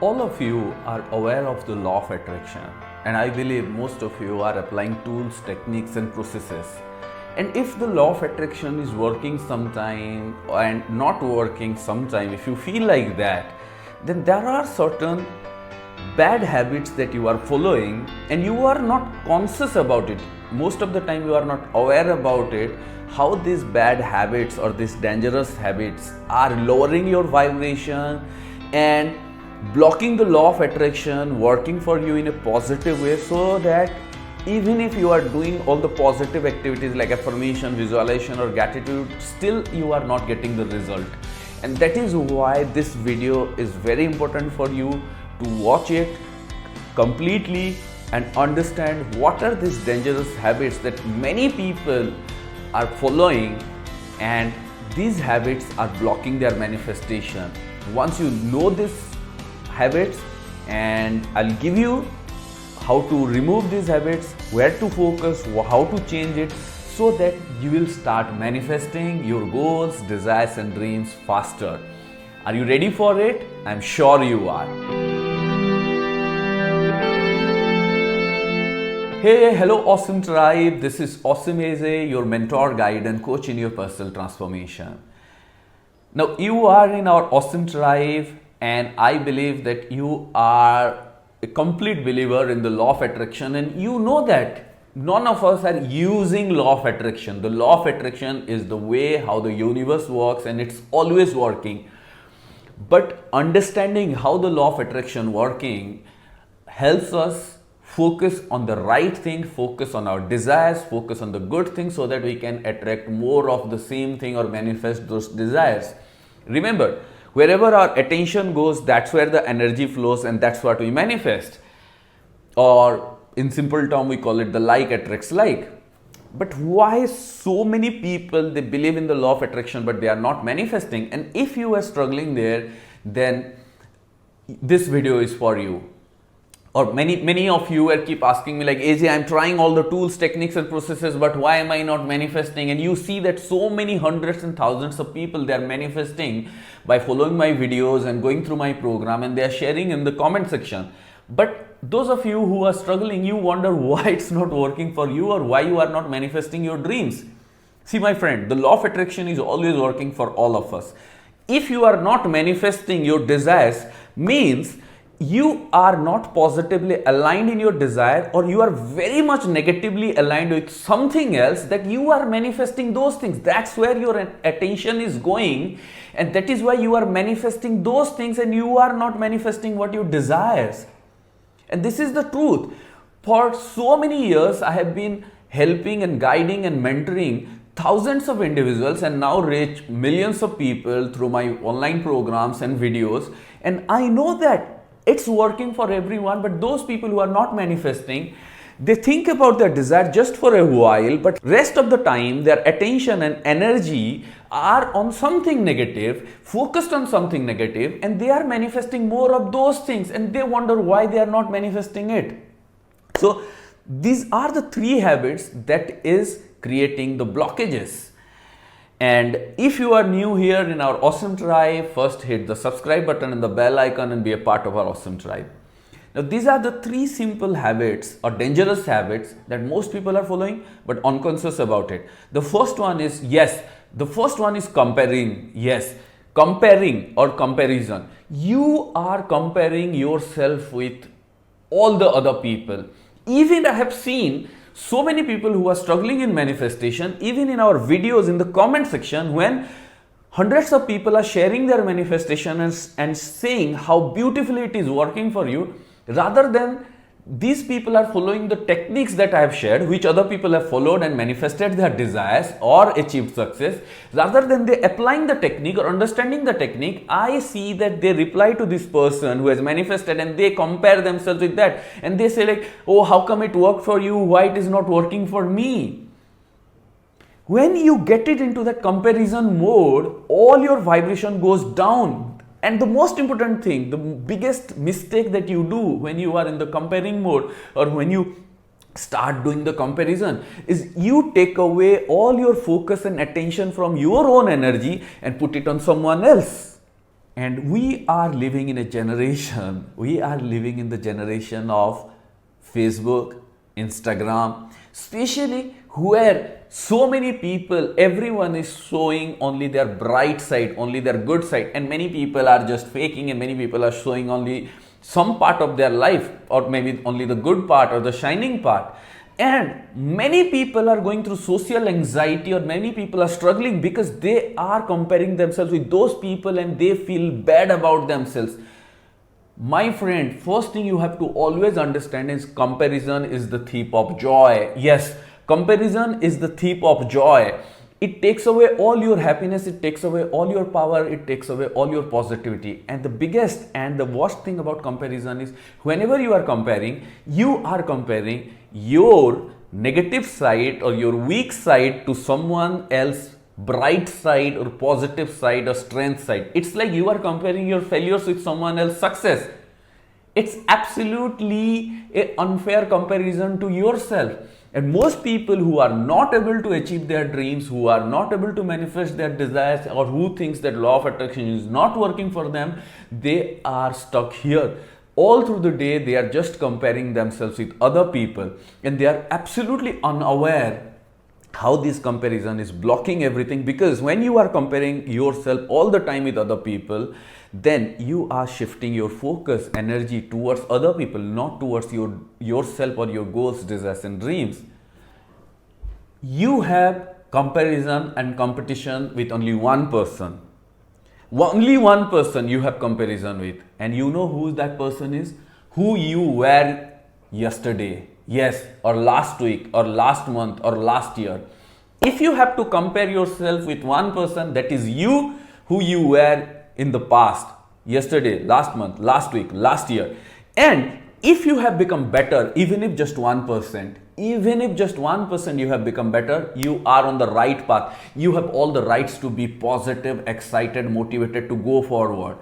All of you are aware of the law of attraction, and I believe most of you are applying tools, techniques, and processes. And if the law of attraction is working sometime and not working sometime, if you feel like that, then there are certain bad habits that you are following and you are not conscious about it. Most of the time, you are not aware about it, how these bad habits or these dangerous habits are lowering your vibration and blocking the law of attraction, working for you in a positive way, so that even if you are doing all the positive activities like affirmation, visualization, or gratitude, still you are not getting the result. And that is why this video is very important for you to watch it completely and understand what are these dangerous habits that many people are following, and these habits are blocking their manifestation. Once you know these habits, and I'll give you how to remove these habits, where to focus, how to change it, so that you will start manifesting your goals, desires, and dreams faster. Are you ready for it? I'm sure you are. Hey, hello awesome tribe. This is Awesome Eze, your mentor, guide, and coach in your personal transformation. Now you are in our awesome tribe, and I believe that you are a complete believer in the law of attraction, and you know that none of us are using law of attraction. The law of attraction is the way how the universe works, and it's always working. But understanding how the law of attraction working helps us focus on the right thing, focus on our desires, focus on the good things, so that we can attract more of the same thing or manifest those desires. Remember, wherever our attention goes, that's where the energy flows, and that's what we manifest. Or in simple term, we call it the like attracts like. But why so many people, they believe in the law of attraction, but they are not manifesting? And if you are struggling there, then this video is for you. Or many of you keep asking me like, AJ, I'm trying all the tools, techniques, and processes, but why am I not manifesting? And you see that so many hundreds and thousands of people, they are manifesting by following my videos and going through my program, and they are sharing in the comment section. But those of you who are struggling, you wonder why it's not working for you, or why you are not manifesting your dreams. See, my friend, the law of attraction is always working for all of us. If you are not manifesting your desires, means you are not positively aligned in your desire, or you are very much negatively aligned with something else, that you are manifesting those things. That's where your attention is going, and that is why you are manifesting those things, and you are not manifesting what you desire. And this is the truth. For so many years, I have been helping and guiding and mentoring thousands of individuals, and now reach millions of people through my online programs and videos. And I know that it's working for everyone, but those people who are not manifesting, they think about their desire just for a while, but rest of the time their attention and energy are on something negative, focused on something negative, and they are manifesting more of those things, and they wonder why they are not manifesting it. So these are the three habits that is creating the blockages. And if you are new here in our awesome tribe, first hit the subscribe button and the bell icon and be a part of our awesome tribe. Now, these are the three simple habits or dangerous habits that most people are following but unconscious about it. The first one is, comparing. Yes, comparing or comparison. You are comparing yourself with all the other people. Even I have seen so many people who are struggling in manifestation, even in our videos in the comment section, when hundreds of people are sharing their manifestation and saying how beautifully it is working for you, rather than these people are following the techniques that I have shared, which other people have followed and manifested their desires or achieved success, rather than they applying the technique or understanding the technique, I see that they reply to this person who has manifested, and they compare themselves with that, and they say like, oh, how come it worked for you? Why it is not working for me? When you get it into that comparison mode, all your vibration goes down. And the most important thing, the biggest mistake that you do when you are in the comparing mode, or when you start doing the comparison, is you take away all your focus and attention from your own energy and put it on someone else. And we are living in a generation, we are living in the generation of Facebook, Instagram, especially where so many people, everyone is showing only their bright side, only their good side, and many people are just faking, and many people are showing only some part of their life, or maybe only the good part or the shining part. And many people are going through social anxiety, or many people are struggling because they are comparing themselves with those people and they feel bad about themselves. My friend, first thing you have to always understand is comparison is the thief of joy. Yes, comparison is the thief of joy. It takes away all your happiness, it takes away all your power, it takes away all your positivity. And the biggest and the worst thing about comparison is whenever you are comparing your negative side or your weak side to someone else bright side or positive side or strength side. It's like you are comparing your failures with someone else's success. It's absolutely an unfair comparison to yourself. And most people who are not able to achieve their dreams, who are not able to manifest their desires, or who thinks that law of attraction is not working for them, they are stuck here. All through the day, they are just comparing themselves with other people, and they are absolutely unaware how this comparison is blocking everything. Because when you are comparing yourself all the time with other people, then you are shifting your focus, energy towards other people, not towards yourself or your goals, desires and dreams. You have comparison and competition with only one person. Only one person you have comparison with, and you know who that person is? Who you were yesterday, yes, or last week, or last month, or last year. If you have to compare yourself with one person, that is you, who you were in the past, yesterday, last month, last week, last year. And if you have become better, even if just 1%, even if just 1% you have become better, you are on the right path. You have all the rights to be positive, excited, motivated to go forward.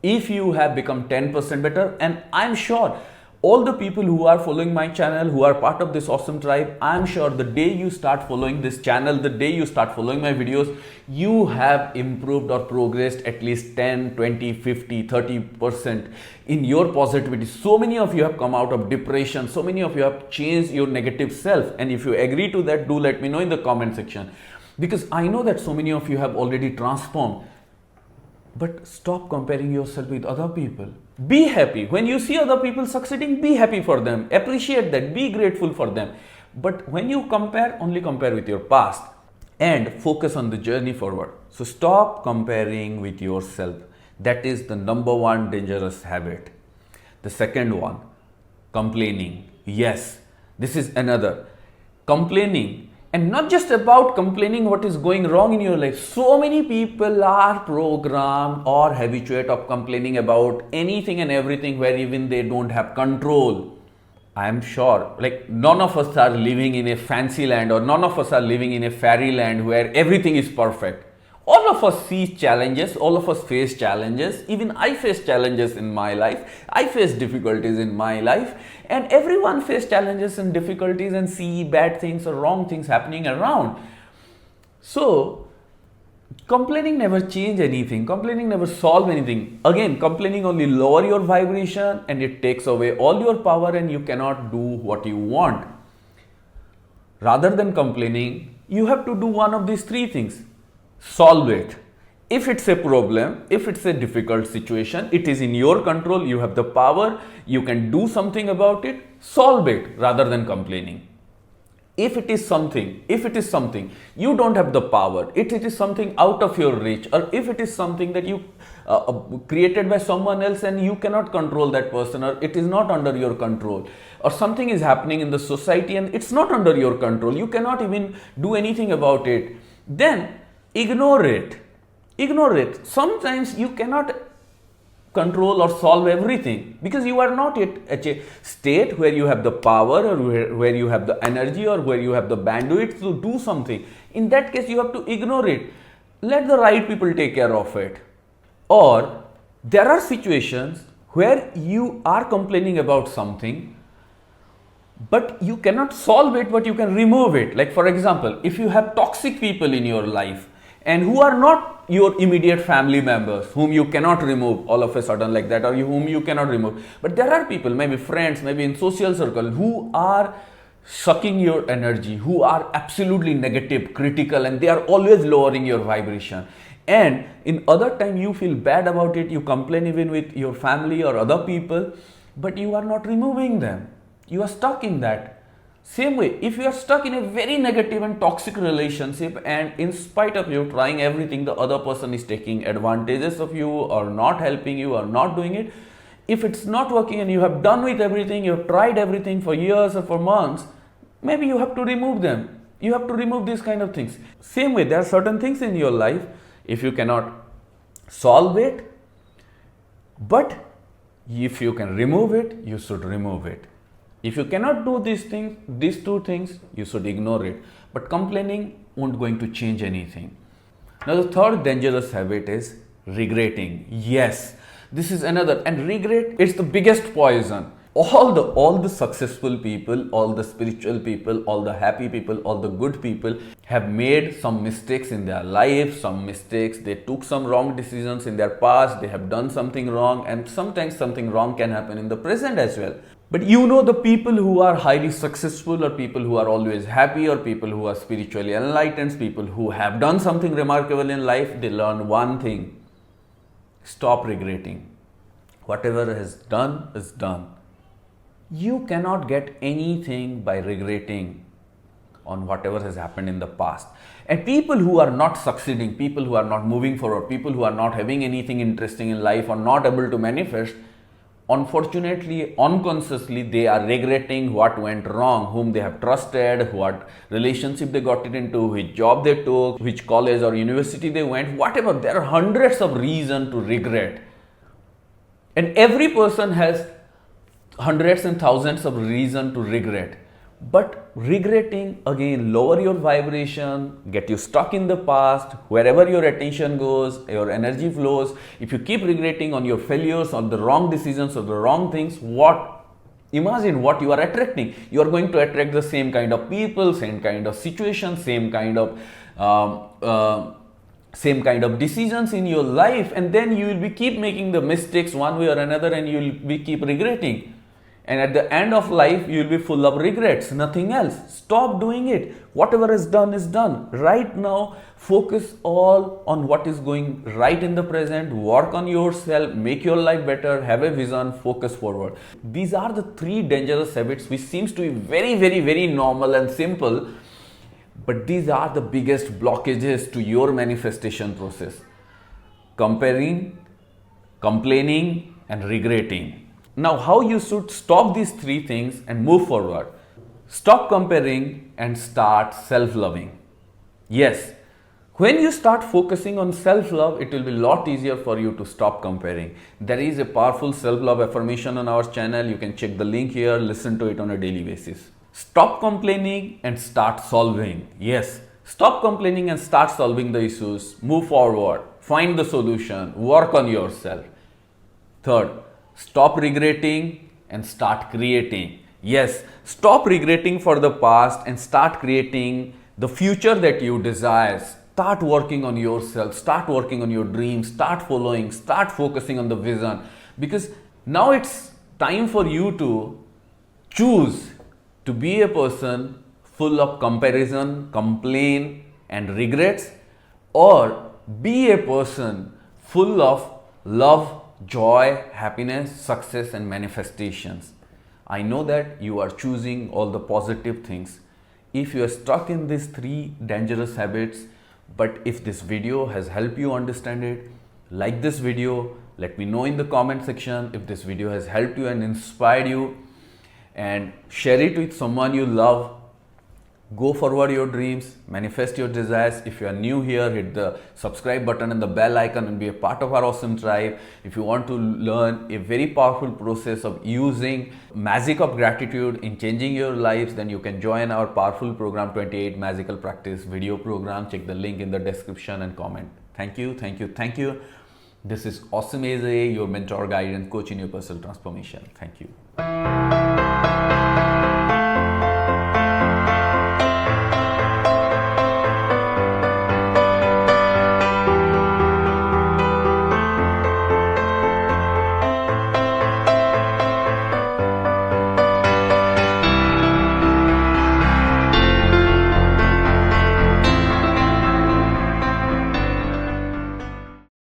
If you have become 10% better, and I'm sure all the people who are following my channel, who are part of this awesome tribe, I'm sure the day you start following this channel, the day you start following my videos, you have improved or progressed at least 10, 20, 50, 30% in your positivity. So many of you have come out of depression. So many of you have changed your negative self. And if you agree to that, do let me know in the comment section. Because I know that so many of you have already transformed. But stop comparing yourself with other people. Be happy. When you see other people succeeding, be happy for them. Appreciate that. Be grateful for them. But when you compare, only compare with your past and focus on the journey forward. So stop comparing with yourself. That is the number one dangerous habit. The second one, complaining. Yes, this is another. Complaining. And not just about complaining what is going wrong in your life. So many people are programmed or habituate of complaining about anything and everything where even they don't have control. I am sure like none of us are living in a fancy land, or none of us are living in a fairyland where everything is perfect. All of us see challenges, all of us face challenges. Even I face challenges in my life. I face difficulties in my life, and everyone faces challenges and difficulties and see bad things or wrong things happening around. So, complaining never change anything. Complaining never solve anything. Again, complaining only lower your vibration and it takes away all your power and you cannot do what you want. Rather than complaining, you have to do one of these three things. Solve it. If it's a problem, if it's a difficult situation, it is in your control, you have the power, you can do something about it, solve it rather than complaining. If it is something you don't have the power, if it is something out of your reach, or if it is something that you created by someone else and you cannot control that person, or it is not under your control, or something is happening in the society and it's not under your control, you cannot even do anything about it, then ignore it. Ignore it. Sometimes you cannot control or solve everything because you are not yet at a state where you have the power or where you have the energy or where you have the bandwidth to do something. In that case, you have to ignore it. Let the right people take care of it. Or there are situations where you are complaining about something, but you cannot solve it, but you can remove it. Like for example, if you have toxic people in your life and who are not your immediate family members whom you cannot remove all of a sudden like that, or whom you cannot remove. But there are people, maybe friends, maybe in social circle, who are sucking your energy, who are absolutely negative, critical, and they are always lowering your vibration. And in other time you feel bad about it, you complain even with your family or other people, but you are not removing them. You are stuck in that. Same way, if you are stuck in a very negative and toxic relationship, and in spite of you trying everything, the other person is taking advantages of you or not helping you or not doing it, if it's not working and you have done with everything, you have tried everything for years or for months, maybe you have to remove them. You have to remove these kind of things. Same way, there are certain things in your life, if you cannot solve it, but if you can remove it, you should remove it. If you cannot do these things, these two things, you should ignore it. But complaining won't going to change anything. Now the third dangerous habit is regretting. Yes, this is another, and regret, it's the biggest poison. All the successful people, all the spiritual people, all the happy people, all the good people have made some mistakes in their life, they took some wrong decisions in their past, they have done something wrong, and sometimes something wrong can happen in the present as well. But the people who are highly successful, or people who are always happy, or people who are spiritually enlightened, people who have done something remarkable in life, they learn one thing: stop regretting. Whatever is done is done. You cannot get anything by regretting on whatever has happened in the past. And people who are not succeeding, people who are not moving forward, people who are not having anything interesting in life or not able to manifest, unfortunately, unconsciously, they are regretting what went wrong, whom they have trusted, what relationship they got it into, which job they took, which college or university they went, whatever. There are hundreds of reasons to regret. And every person has hundreds and thousands of reasons to regret. But regretting, again, lower your vibration, get you stuck in the past. Wherever your attention goes, your energy flows. If you keep regretting on your failures, on the wrong decisions, or the wrong things, imagine what you are attracting. You are going to attract the same kind of people, same kind of situations, same kind of decisions in your life, and then you will be keep making the mistakes one way or another, and you will be keep regretting. And at the end of life, you will be full of regrets, nothing else. Stop doing it. Whatever is done is done. Right now, focus all on what is going right in the present. Work on yourself, make your life better, have a vision, focus forward. These are the three dangerous habits which seems to be very, very, very normal and simple. But these are the biggest blockages to your manifestation process. Comparing, complaining, and regretting. Now, how you should stop these three things and move forward? Stop comparing and start self-loving. Yes, when you start focusing on self-love, it will be a lot easier for you to stop comparing. There is a powerful self-love affirmation on our channel. You can check the link here, listen to it on a daily basis. Stop complaining and start solving. Yes, stop complaining and start solving the issues. Move forward, find the solution, work on yourself. Third, stop regretting and start creating. Yes, stop regretting for the past and start creating the future that you desire. Start working on yourself, start working on your dreams, start following, start focusing on the vision. Because now it's time for you to choose to be a person full of comparison, complaint, and regrets, or be a person full of love, joy, happiness, success, and manifestations. I know that you are choosing all the positive things. If you are stuck in these three dangerous habits, but if this video has helped you understand it, like this video, let me know in the comment section if this video has helped you and inspired you, and share it with someone you love. Go forward your dreams, manifest your desires. If you are new here, hit the subscribe button and the bell icon and be a part of our awesome tribe. If you want to learn a very powerful process of using magic of gratitude in changing your lives, then you can join our powerful program 28 Magical Practice video program. Check the link in the description and comment. Thank you, thank you, thank you. This is Awesome AJ, your mentor, guide and coach in your personal transformation. Thank you.